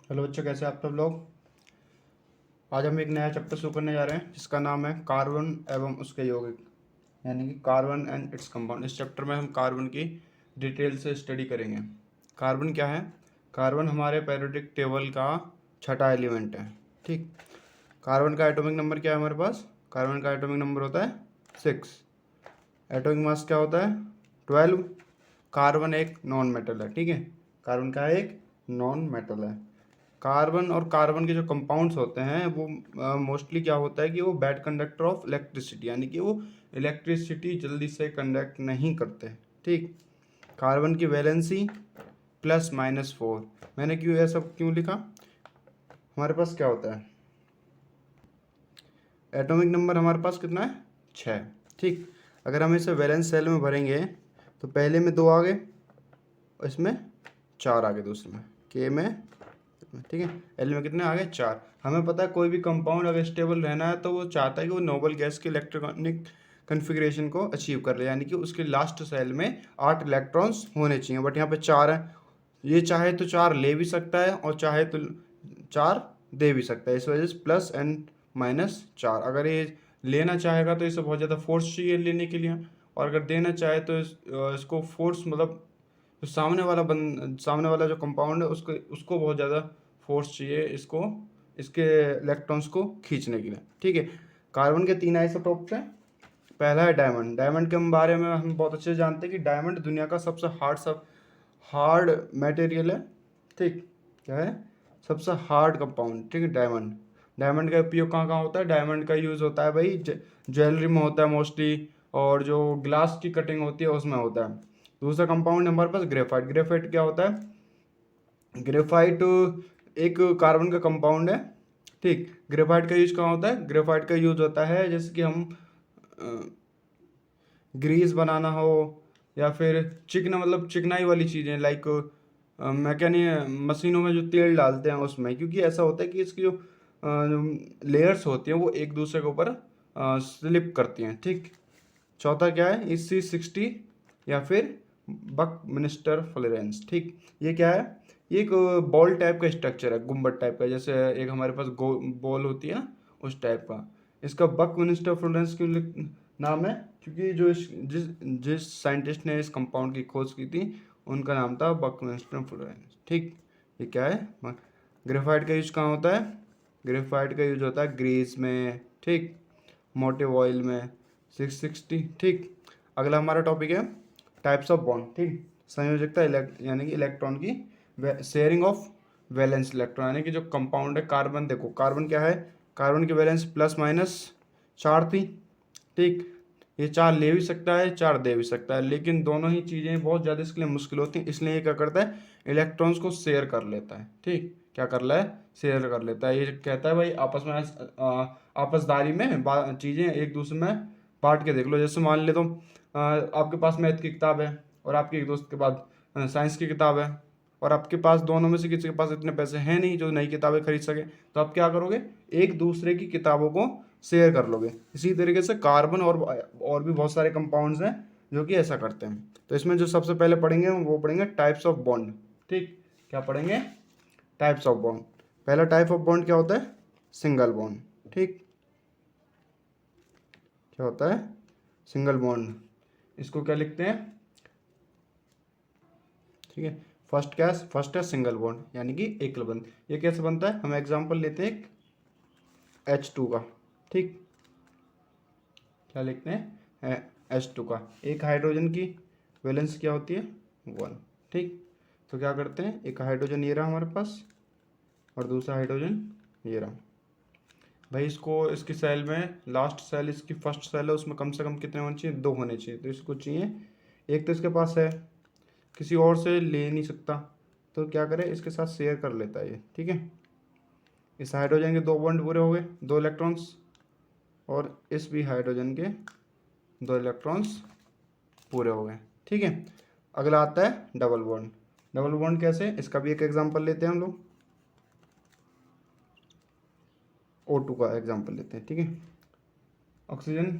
Hello बच्चों, कैसे आप सब लोग। आज हम एक नया चैप्टर शुरू करने जा रहे हैं जिसका नाम है कार्बन एवं उसके यौगिक, यानी कि कार्बन एंड इट्स कंपाउंड। इस चैप्टर में हम कार्बन की डिटेल से स्टडी करेंगे। कार्बन क्या है? कार्बन हमारे पेरियोडिक टेबल का छठा एलिमेंट है। ठीक। कार्बन का एटॉमिक नंबर क्या है हमारे पास? कार्बन का एटॉमिक नंबर होता है 6। एटॉमिक मास क्या होता है? 12। कार्बन एक नॉन मेटल है। ठीक है, कार्बन का एक नॉन मेटल है। कार्बन और कार्बन के जो कंपाउंड्स होते हैं वो मोस्टली क्या होता है कि वो बैड कंडक्टर ऑफ इलेक्ट्रिसिटी, यानी कि वो इलेक्ट्रिसिटी जल्दी से कंडक्ट नहीं करते। ठीक। कार्बन की वैलेंसी +-4। मैंने क्यों ये सब क्यों लिखा? हमारे पास क्या होता है, एटॉमिक नंबर हमारे पास कितना है? 6। ठीक। अगर हम इसे वैलेंस सेल में भरेंगे तो पहले में 2 आ गए, इसमें 4 आ गए, दूसरे में के में। ठीक है, एल में कितने आ गए? 4। हमें पता है कोई भी कंपाउंड अगर स्टेबल रहना है तो वो चाहता है कि वो नोबल गैस के इलेक्ट्रॉनिक कन्फिग्रेशन को अचीव कर ले, यानी कि उसके लास्ट सेल में 8 इलेक्ट्रॉन्स होने चाहिए, बट यहाँ पे 4 है। ये चाहे तो 4 ले भी सकता है और चाहे तो 4 दे भी सकता है। इस वजह से +n-4। अगर ये लेना चाहेगा तो इसे बहुत ज़्यादा फोर्स चाहिए लेने के लिए, और अगर देना चाहे तो इसको फोर्स मतलब जो सामने वाला जो कंपाउंड है उसको उसको बहुत ज़्यादा फोर्स चाहिए इसको, इसके इलेक्ट्रॉन्स को खींचने के लिए। ठीक है। कार्बन के 3 आइसोटोप्स हैं। पहला है डायमंड। डायमंड के बारे में हम बहुत अच्छे से जानते हैं कि डायमंड दुनिया का सबसे हार्ड मटेरियल है। ठीक। क्या है? सबसे हार्ड कंपाउंड। ठीक है, डायमंड। डायमंड का उपयोग कहाँ कहाँ होता है? डायमंड का यूज़ होता है भाई ज्वेलरी में होता है मोस्टली, और जो ग्लास की कटिंग होती है उसमें होता है। दूसरा कंपाउंड हमारे पास ग्रेफाइट। ग्रेफाइट क्या होता है? ग्रेफाइट एक कार्बन का कंपाउंड है। ठीक। ग्रेफाइट का यूज कहाँ होता है? ग्रेफाइट का यूज होता है जैसे कि हम ग्रीस बनाना हो, या फिर चिकना मतलब चिकनाई वाली चीज़ें लाइक मैकेनिक मशीनों में जो तेल डालते हैं उसमें, क्योंकि ऐसा होता है कि इसकी जो लेयर्स होती हैं वो एक दूसरे के ऊपर स्लिप करती हैं। ठीक। चौथा क्या है? EC60 या फिर बकमिंस्टर फ्लोरेंस। ठीक। ये क्या है? ये एक बॉल टाइप का स्ट्रक्चर है, गुम्बद टाइप का, जैसे एक हमारे पास बॉल होती है ना, उस टाइप का। इसका बकमिंस्टर फ्लोरेंस क्यों नाम है? क्योंकि जो जिस जिस साइंटिस्ट ने इस कंपाउंड की खोज की थी उनका नाम था बकमिंस्टर फ्लोरेंस। ठीक। ये क्या है? ग्रेफाइट का यूज कहाँ होता है? ग्रेफाइट का यूज होता है ग्रीस में। ठीक। मोटिव ऑयल में 660। ठीक। अगला हमारा टॉपिक है टाइप्स ऑफ बॉन्ड। ठीक। संयोजकता यानी कि इलेक्ट्रॉन की शेयरिंग ऑफ वैलेंस इलेक्ट्रॉन, यानी कि जो कंपाउंड है कार्बन, देखो कार्बन क्या है, कार्बन की वैलेंस +-4 थी। ठीक। ये 4 ले भी सकता है, 4 दे भी सकता है, लेकिन दोनों ही चीज़ें बहुत ज़्यादा इसके लिए मुश्किल होती हैं, इसलिए ये क्या करता है, इलेक्ट्रॉन्स को शेयर कर लेता है। ठीक। क्या कर रहा है? शेयर कर लेता है। ये कहता है भाई आपस में आपसदारी में चीज़ें एक दूसरे में बांट के देख लो। जैसे मान ले तो आपके पास मैथ की किताब है और आपके एक दोस्त के पास साइंस की किताब है, और आपके पास दोनों में से किसी के पास इतने पैसे हैं नहीं जो नई किताबें खरीद सके, तो आप क्या करोगे? एक दूसरे की किताबों को शेयर कर लोगे। इसी तरीके से कार्बन और भी बहुत सारे कंपाउंड्स हैं जो कि ऐसा करते हैं। तो इसमें जो सबसे पहले पढ़ेंगे वो पढ़ेंगे टाइप्स ऑफ बॉन्ड। ठीक। क्या पढ़ेंगे? Types of bond. पहला टाइप ऑफ बॉन्ड क्या होता है? Single bond. ठीक। क्या होता है? Single bond. इसको क्या लिखते हैं? ठीक है, फर्स्ट है सिंगल बॉन्ड, यानी कि एकल बंध। ये कैसे बनता है? हम एग्जांपल लेते हैं एक H2 का। ठीक। क्या लिखते हैं? H2 का। एक हाइड्रोजन की वैलेंस क्या होती है? 1। ठीक। तो क्या करते हैं, एक हाइड्रोजन ये रहा हमारे पास और दूसरा हाइड्रोजन ये रहा। भाई इसको इसकी सेल में लास्ट सेल, इसकी फर्स्ट सेल है, उसमें कम से कम कितने होने चाहिए? 2 होने चाहिए। तो इसको चाहिए, एक तो इसके पास है, किसी और से ले नहीं सकता, तो क्या करे, इसके साथ शेयर कर लेता है ये। ठीक है। इस हाइड्रोजन के 2 बॉन्ड पूरे हो गए, 2 इलेक्ट्रॉन्स, और इस भी हाइड्रोजन के 2 इलेक्ट्रॉन्स पूरे हो गए। ठीक है। अगला आता है डबल बॉन्ड। डबल बॉन्ड कैसे? इसका भी एक एग्जांपल लेते हैं हम लोग, O2 का एग्जांपल लेते हैं। ठीक है। ऑक्सीजन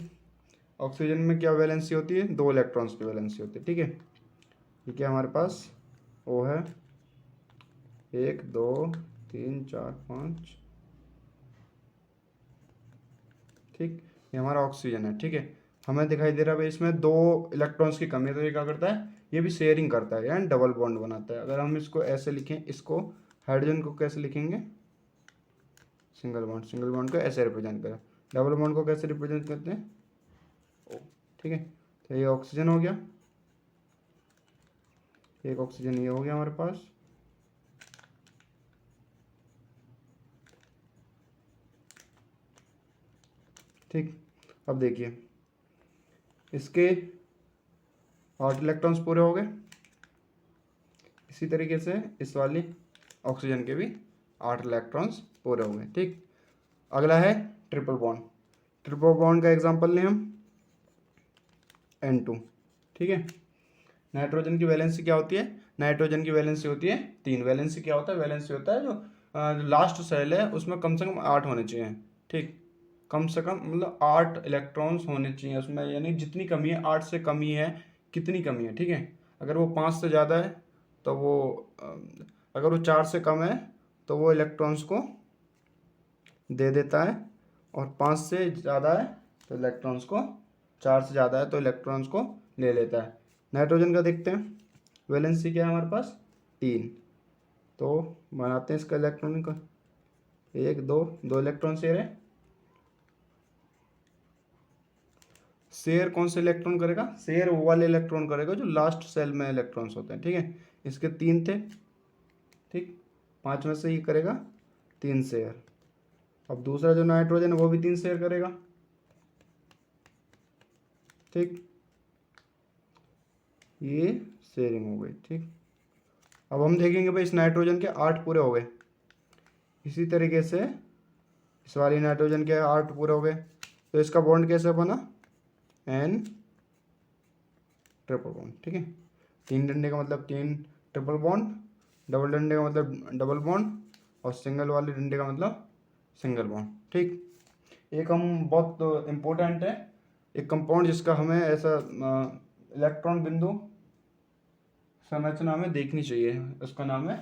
ऑक्सीजन में क्या वैलेंसी होती है? 2 इलेक्ट्रॉन्स की वैलेंसी होती है। ठीक है। ठीक है, हमारे पास O है 1 2 3 4 5, ठीक। ये हमारा ऑक्सीजन है, ठीक है। हमें दिखाई दे रहा है भाई इसमें 2 इलेक्ट्रॉन्स की कमी है, तो ये क्या करता है, ये भी शेयरिंग करता है यानी डबल बॉन्ड बनाता है। अगर हम इसको ऐसे लिखें, इसको हाइड्रोजन को कैसे लिखेंगे, सिंगल बॉन्ड, सिंगल बॉन्ड को ऐसे रिप्रेजेंट करें। डबल बॉन्ड को कैसे रिप्रेजेंट करते हैं, ओ, ठीक है। तो ये ऑक्सीजन हो गया, एक ऑक्सीजन ये हो गया हमारे पास, ठीक। अब देखिए इसके 8 इलेक्ट्रॉन्स पूरे हो गए, इसी तरीके से इस वाली ऑक्सीजन के भी 8 इलेक्ट्रॉन्स पूरे हो गए, ठीक। अगला है ट्रिपल बॉन्ड। ट्रिपल बॉन्ड का एग्जांपल लें हम N2, ठीक है। नाइट्रोजन की वैलेंसी क्या होती है, नाइट्रोजन की वैलेंसी होती है 3। वैलेंसी क्या होता है, वैलेंसी होता है जो लास्ट सेल है उसमें कम से कम 8 होने चाहिए, ठीक। कम से कम मतलब 8 इलेक्ट्रॉन्स होने चाहिए उसमें, यानी जितनी कमी है 8 से कमी है, कितनी कमी है, ठीक है। अगर वो 5 से ज़्यादा है तो वो अगर वो 4 से कम है तो वो इलेक्ट्रॉन्स को दे देता है, और 5 से ज़्यादा है तो इलेक्ट्रॉन्स को, 4 से ज़्यादा है तो इलेक्ट्रॉन्स को ले लेता है। नाइट्रोजन का देखते हैं, वैलेंसी क्या है हमारे पास 3, तो बनाते हैं इसका इलेक्ट्रॉन का 1 2, 2 इलेक्ट्रॉन शेयर है। शेयर कौन से इलेक्ट्रॉन करेगा, शेयर वो वाले इलेक्ट्रॉन करेगा जो लास्ट सेल में इलेक्ट्रॉन्स होते हैं, ठीक है। इसके 3 थे, ठीक। 5 में से ये करेगा 3 शेयर। अब दूसरा जो नाइट्रोजन है वो भी 3 शेयर करेगा, ठीक। ये शेयरिंग हो गई, ठीक। अब हम देखेंगे भाई इस नाइट्रोजन के 8 पूरे हो गए, इसी तरीके से इस वाली नाइट्रोजन के 8 पूरे हो गए, तो इसका बॉन्ड कैसे बना, N ट्रिपल बॉन्ड, ठीक है। 3 डंडे का मतलब 3 ट्रिपल बॉन्ड, डबल डंडे का मतलब डबल बॉन्ड, और सिंगल वाले डंडे का मतलब सिंगल बॉन्ड, ठीक। एक हम बहुत इम्पोर्टेंट है, एक कंपाउंड जिसका हमें ऐसा इलेक्ट्रॉन बिंदु संरचना में देखनी चाहिए, उसका नाम है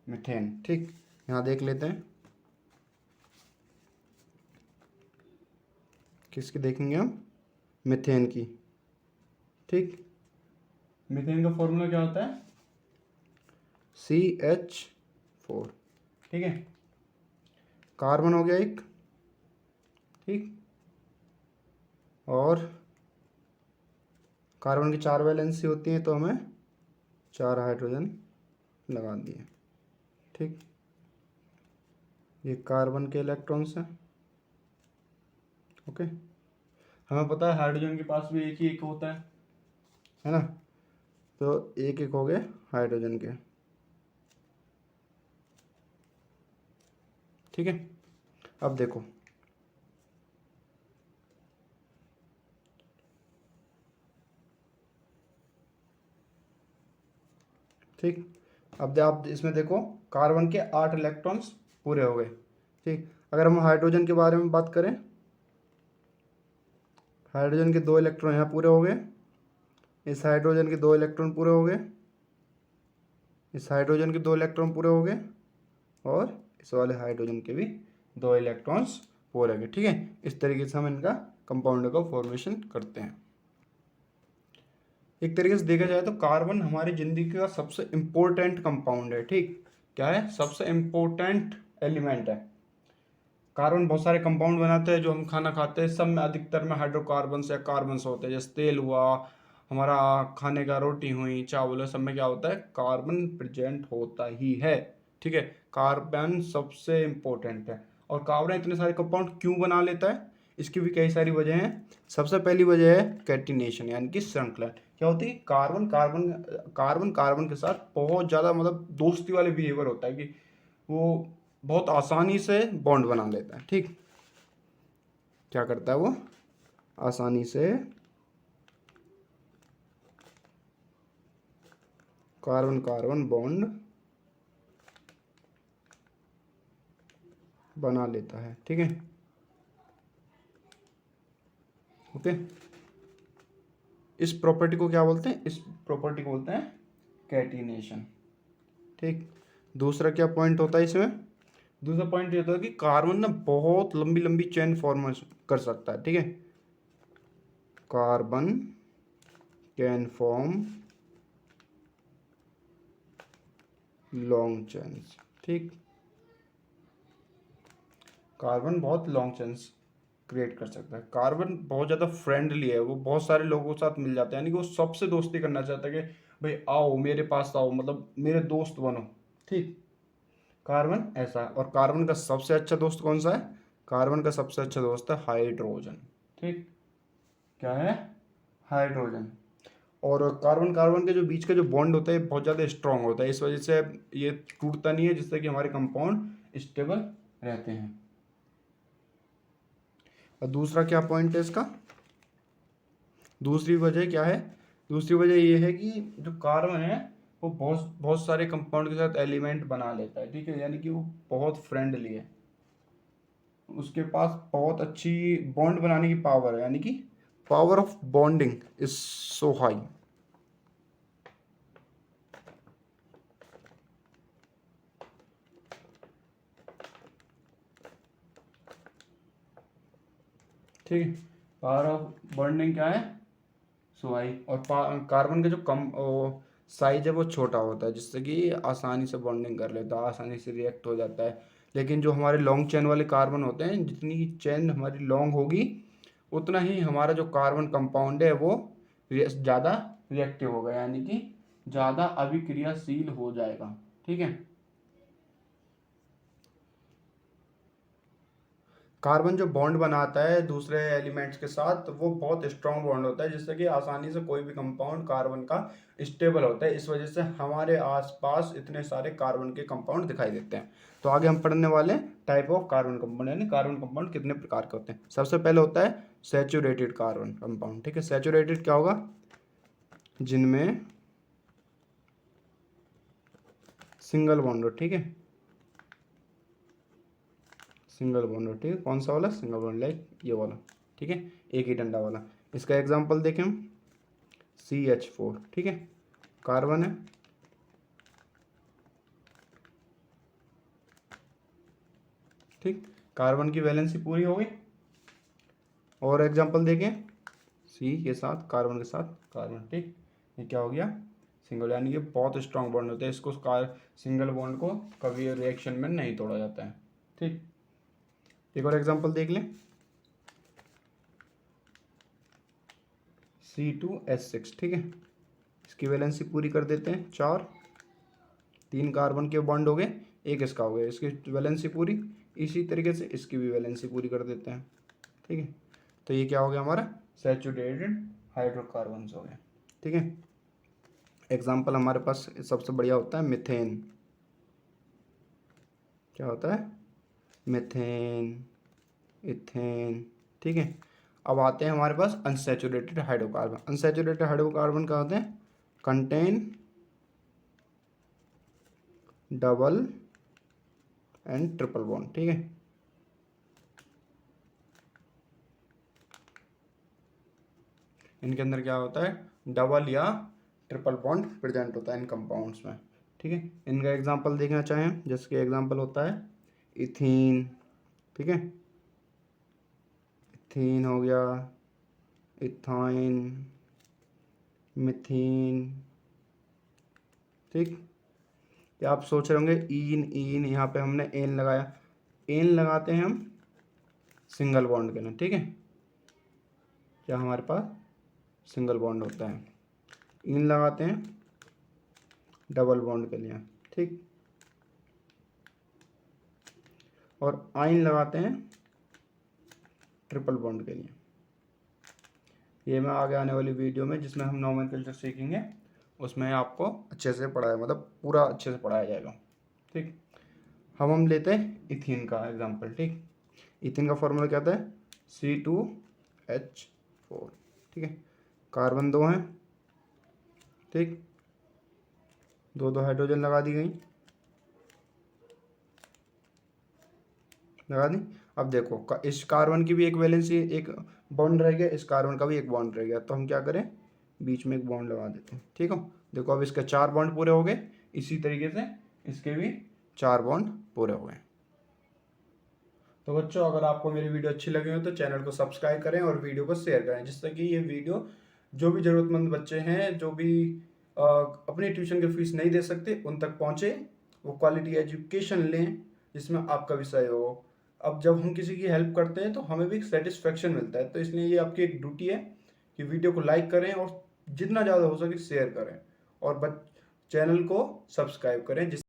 मीथेन, ठीक। यहाँ देख लेते हैं किसकी देखेंगे हम, मीथेन की, ठीक। मीथेन का फॉर्मूला क्या होता है, CH4, ठीक है। कार्बन हो गया एक, ठीक, और कार्बन की 4 वैलेंसी होती है तो हमें 4 हाइड्रोजन लगा दिए, ठीक। ये कार्बन के इलेक्ट्रॉन्स हैं, ओके। हमें पता है हाइड्रोजन के पास भी एक ही एक होता है ना, तो एक एक हो गए हाइड्रोजन के, ठीक है। अब देखो ठीक, अब आप इसमें देखो कार्बन के 8 इलेक्ट्रॉन्स पूरे हो गए, ठीक। अगर हम हाइड्रोजन के बारे में बात करें, हाइड्रोजन के 2 इलेक्ट्रॉन यहाँ पूरे हो गए, इस हाइड्रोजन के 2 इलेक्ट्रॉन पूरे हो गए, इस हाइड्रोजन के 2 इलेक्ट्रॉन पूरे हो गए, और इस वाले हाइड्रोजन के भी 2 इलेक्ट्रॉन्स पूरे हो गए, ठीक है। इस तरीके से हम इनका कंपाउंड का फॉर्मेशन करते हैं। एक तरीके से देखा जाए तो कार्बन हमारी ज़िंदगी का सबसे इम्पोर्टेंट कंपाउंड है, ठीक। क्या है, सबसे इम्पोर्टेंट एलिमेंट है। कार्बन बहुत सारे कंपाउंड बनाते हैं, जो हम खाना खाते हैं सब में अधिकतर में हाइड्रोकार्बन्स या कार्बन्स होते हैं, जैसे तेल हुआ हमारा, खाने का रोटी हुई, चावल है, सब में क्या होता है, कार्बन प्रेजेंट होता ही है, ठीक है। कार्बन सबसे इम्पोर्टेंट है। और कार्बन इतने सारे कंपाउंड क्यों बना लेता है, इसकी भी कई सारी वजह हैं। सबसे पहली वजह है कैटिनेशन यानी कि श्रृंखला। क्या होती है, कार्बन कार्बन कार्बन कार्बन के साथ बहुत ज़्यादा मतलब दोस्ती वाले बिहेवियर होता है, कि वो बहुत आसानी से बॉन्ड बना लेता है, ठीक। क्या करता है वो, आसानी से कार्बन कार्बन बॉन्ड बना लेता है, ठीक है, ओके। इस प्रॉपर्टी को क्या बोलते हैं, इस प्रॉपर्टी को बोलते हैं कैटिनेशन, ठीक। दूसरा क्या पॉइंट होता है इसमें, दूसरा पॉइंट ये होता है कि कार्बन ना बहुत लंबी लंबी चेन फॉर्म कर सकता है, ठीक है। Carbon can form long chains, ठीक। कार्बन बहुत लॉन्ग चेन्स क्रिएट कर सकता है। कार्बन बहुत ज़्यादा फ्रेंडली है, वो बहुत सारे लोगों के साथ मिल जाता है, यानी कि वो सबसे दोस्ती करना चाहता है कि भाई आओ मेरे पास आओ, मतलब मेरे दोस्त बनो, ठीक। कार्बन ऐसा है। और कार्बन का सबसे अच्छा दोस्त कौन सा है? कार्बन का सबसे अच्छा दोस्त है हाइड्रोजन, ठीक। क्या है? हाइड्रोजन। और कार्बन कार्बन के जो बीच का जो बॉन्ड होता है बहुत ज़्यादा स्ट्रांग होता है, इस वजह से ये टूटता नहीं है, जिससे कि हमारे कंपाउंड स्टेबल रहते हैं। और दूसरा क्या पॉइंट है इसका? दूसरी वजह क्या है? दूसरी वजह ये है कि जो कार्बन है वो बहुत बहुत सारे कंपाउंड के साथ एलिमेंट बना लेता है, ठीक है, यानी कि वो बहुत फ्रेंडली है, उसके पास बहुत अच्छी बॉन्ड बनाने की पावर है, यानी कि power of bonding is so high. ठीक है, पावर ऑफ बॉन्डिंग क्या है? सो हाई। और कार्बन का जो कम साइज है वो छोटा होता है, जिससे कि आसानी से बॉन्डिंग कर लेता है, आसानी से रिएक्ट हो जाता है। लेकिन जो हमारे लॉन्ग चेन वाले कार्बन होते हैं, जितनी चेन हमारी लॉन्ग होगी उतना ही हमारा जो कार्बन कंपाउंड है वो ज़्यादा रिएक्टिव होगा, यानी कि ज़्यादा अभिक्रियाशील हो जाएगा, ठीक है। कार्बन जो बॉन्ड बनाता है दूसरे एलिमेंट्स के साथ वो बहुत स्ट्रॉन्ग बॉन्ड होता है, जिससे कि आसानी से कोई भी कंपाउंड कार्बन का स्टेबल होता है, इस वजह से हमारे आसपास इतने सारे कार्बन के कंपाउंड दिखाई देते हैं। तो आगे हम पढ़ने वाले टाइप ऑफ कार्बन कंपाउंड, यानी कार्बन कंपाउंड कितने प्रकार के होते हैं। सबसे पहले होता है सैचुरेटेड कार्बन कंपाउंड, ठीक है। सैचुरेटेड क्या होगा? जिनमें सिंगल बॉन्ड हो, ठीक है, सिंगल बॉन्ड हो, ठीक है। कौन सा वाला? सिंगल बॉन्ड, लाइक ये वाला, ठीक है, एक ही डंडा वाला। इसका एग्जांपल देखें हम, CH4, ठीक है, कार्बन है, ठीक। कार्बन की वैलेंसी पूरी हो गई। और एग्जांपल देखें, C के साथ कार्बन के साथ कार्बन, ठीक। ये क्या हो गया? सिंगल, यानी कि बहुत स्ट्रांग बॉन्ड होते हैं, इसको सिंगल बॉन्ड को कभी रिएक्शन में नहीं तोड़ा जाता है, ठीक। एक और एग्जांपल देख लें, C2H6, ठीक है। इसकी वैलेंसी पूरी कर देते हैं, 4, 3 कार्बन के बॉन्ड हो गए, एक इसका हो गया, इसकी वैलेंसी पूरी। इसी तरीके से इसकी भी वैलेंसी पूरी कर देते हैं, ठीक है। तो ये क्या हो गया हमारा? सैचुरेटेड हाइड्रोकार्बन्स हो गए, ठीक है। एग्जाम्पल हमारे पास सबसे बढ़िया होता है मिथेन। क्या होता है? मिथेन, इथेन, ठीक है। अब आते हैं हमारे पास अनसैचुरेटेड हाइड्रोकार्बन। अनसैचुरेटेड हाइड्रोकार्बन क्या होते हैं? Contain double and triple bond, ठीक है। इनके अंदर क्या होता है? डबल या ट्रिपल बॉन्ड प्रेजेंट होता है इन कंपाउंड्स में, ठीक है। इनका एग्जांपल देखना चाहें, जिसके एग्जांपल होता है इथीन, ठीक है, इथीन हो गया, इथाइन, मिथीन, ठीक। या आप सोच रहे होंगे ईन ईन, यहाँ पे हमने एन लगाया, एन लगाते हैं हम सिंगल बॉन्ड के लिए, ठीक है। क्या हमारे पास सिंगल बॉन्ड होता है। इन लगाते हैं डबल बॉन्ड के लिए, ठीक। और आइन लगाते हैं ट्रिपल बॉन्ड के लिए। ये मैं आगे आने वाली वीडियो में जिसमें हम नोमेनक्लेचर सीखेंगे उसमें आपको अच्छे से पढ़ाया, मतलब पूरा अच्छे से पढ़ाया जाएगा, ठीक। हम लेते हैं इथीन का एग्जांपल, ठीक। इथीन का फॉर्मूला क्या आता है? C2H4, ठीक है। कार्बन 2 हैं, ठीक, दो दो हाइड्रोजन लगा दी गई, लगा दी। अब देखो इस कार्बन की भी एक वैलेंसी, एक बॉन्ड रह गया, इस कार्बन का भी एक बॉन्ड रह गया, तो हम क्या करें? बीच में एक बॉन्ड लगा देते हैं, ठीक हो। देखो अब इसके 4 बॉन्ड पूरे हो गए, इसी तरीके से इसके भी 4 बॉन्ड पूरे हो गए, तो बच्चों, अगर आपको मेरी वीडियो अच्छी लगी हो तो चैनल को सब्सक्राइब करें और वीडियो को शेयर करें, जिससे कि ये वीडियो जो भी ज़रूरतमंद बच्चे हैं, जो भी अपनी ट्यूशन की फीस नहीं दे सकते, उन तक पहुँचे, वो क्वालिटी एजुकेशन लें जिसमें आपका विषय हो। अब जब हम किसी की हेल्प करते हैं तो हमें भी एक सेटिस्फेक्शन मिलता है, तो इसलिए ये आपकी एक ड्यूटी है कि वीडियो को लाइक करें और जितना ज़्यादा हो सके शेयर करें और चैनल को सब्सक्राइब करें, जिस